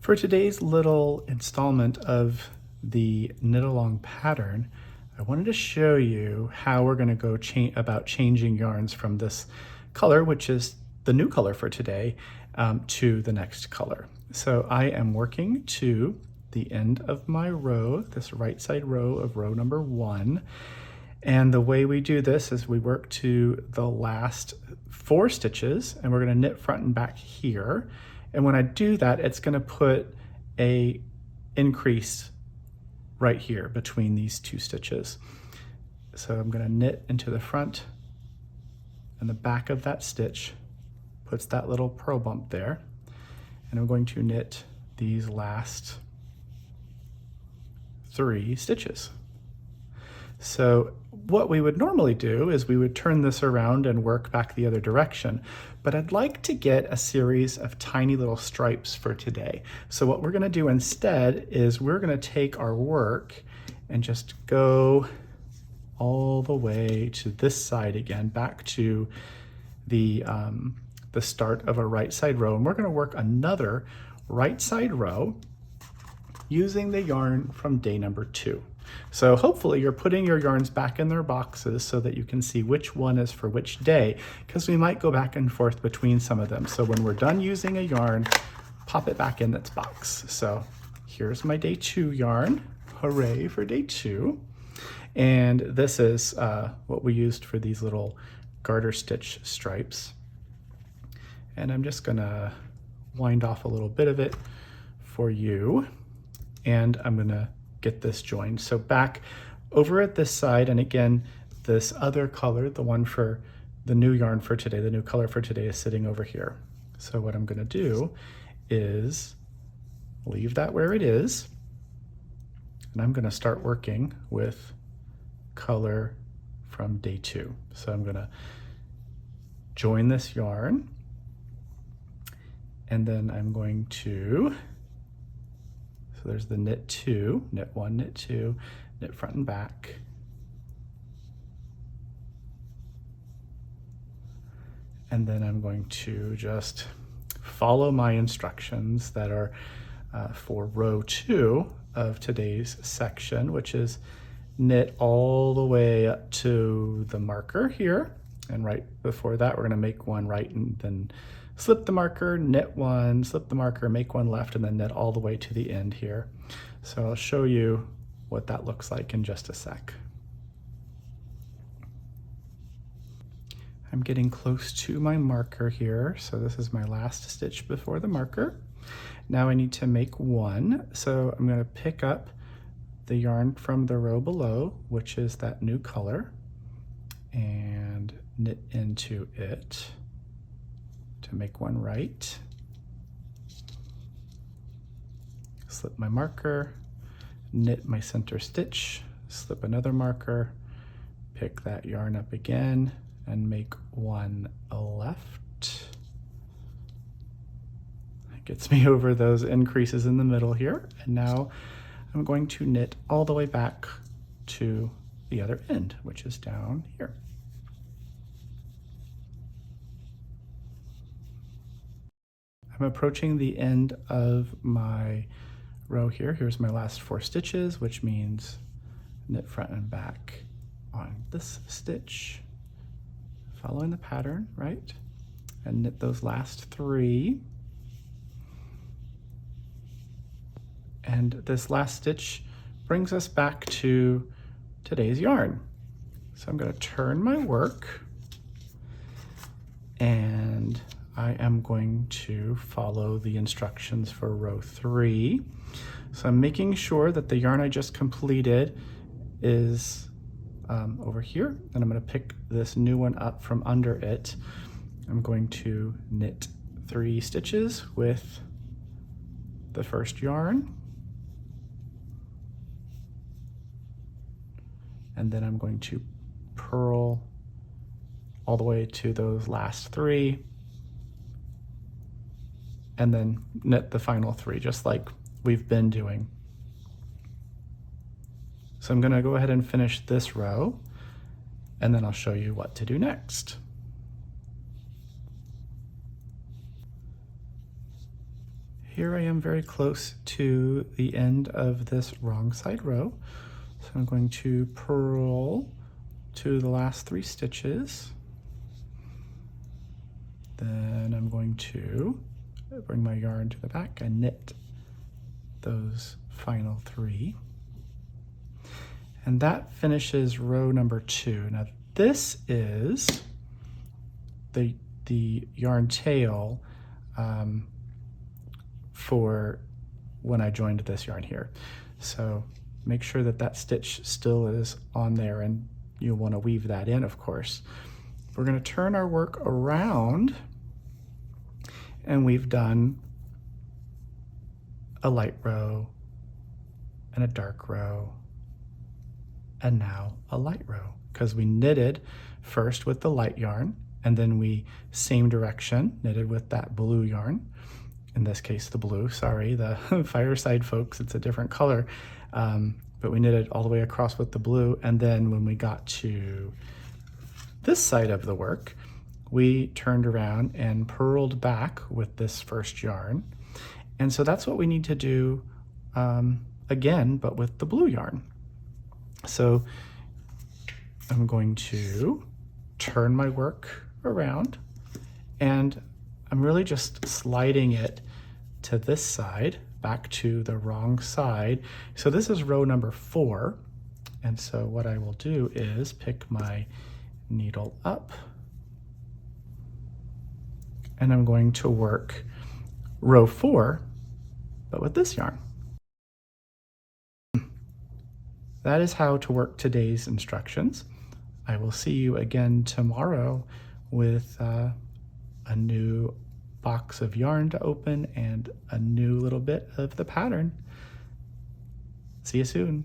For today's little installment of the knit along pattern, I wanted to show you how we're going to go about changing yarns from this color, which is the new color for today, to the next color. So I am working to the end of my row, this right side row of row number 1. And the way we do this is we work to the last 4 stitches, and we're going to knit front and back here. And when I do that, it's going to put a increase right here between these 2 stitches. So I'm going to knit into the front, and the back of that stitch puts that little purl bump there. And I'm going to knit these last 3 stitches. So what we would normally do is we would turn this around and work back the other direction, but I'd like to get a series of tiny little stripes for today. So what we're gonna do instead is we're gonna take our work and just go all the way to this side again, back to the start of a right side row. And we're gonna work another right side row using the yarn from day number 2. So hopefully you're putting your yarns back in their boxes so that you can see which one is for which day, because we might go back and forth between some of them. So when we're done using a yarn, pop it back in its box. So here's my day 2 yarn. Hooray for day 2. And this is what we used for these little garter stitch stripes. And I'm just gonna wind off a little bit of it for you. And I'm gonna get this joined. So back over at this side, and again, this other color, the one for the new yarn for today, the new color for today is sitting over here. So what I'm gonna do is leave that where it is, and I'm gonna start working with color from day 2. So I'm gonna join this yarn, and then I'm going to, so there's the knit 2, knit 1, knit 2, knit front and back. And then I'm going to just follow my instructions that are for row 2 of today's section, which is knit all the way up to the marker here. And right before that, we're gonna make one right and then slip the marker, knit 1, slip the marker, make 1 left, and then knit all the way to the end here. So I'll show you what that looks like in just a sec. I'm getting close to my marker here. So this is my last stitch before the marker. Now I need to make 1. So I'm gonna pick up the yarn from the row below, which is that new color, and knit into it to make 1 right. Slip my marker, knit my center stitch, slip another marker, pick that yarn up again, and make 1 left. That gets me over those increases in the middle here. And now I'm going to knit all the way back to the other end, which is down here. I'm approaching the end of my row here. Here's my last 4 stitches, which means knit front and back on this stitch, following the pattern, right? And knit those last 3. And this last stitch brings us back to today's yarn. So I'm going to turn my work, and I am going to follow the instructions for row 3. So I'm making sure that the yarn I just completed is over here, and I'm going to pick this new one up from under it. I'm going to knit 3 stitches with the first yarn, and then I'm going to purl all the way to those last 3, and then knit the final 3, just like we've been doing. So I'm gonna go ahead and finish this row, and then I'll show you what to do next. here I am very close to the end of this wrong side row. So I'm going to purl to the last 3 stitches. Then I'm going to bring my yarn to the back and knit those final 3. And that finishes row number 2. Now this is the yarn tail for when I joined this yarn here. So make sure that that stitch still is on there, and you'll want to weave that in, of course. We're going to turn our work around, and we've done a light row and a dark row and now a light row, because we knitted first with the light yarn, and then we same direction knitted with that blue yarn. In this case, the blue, sorry, the fireside folks, it's a different color, but we knitted all the way across with the blue. And then when we got to this side of the work, we turned around and purled back with this first yarn. And so that's what we need to do again, but with the blue yarn. So I'm going to turn my work around, and I'm really just sliding it to this side, back to the wrong side. So this is row number 4. And so what I will do is pick my needle up, and I'm going to work row 4, but with this yarn. That is how to work today's instructions. I will see you again tomorrow with a new box of yarn to open and a new little bit of the pattern. See you soon.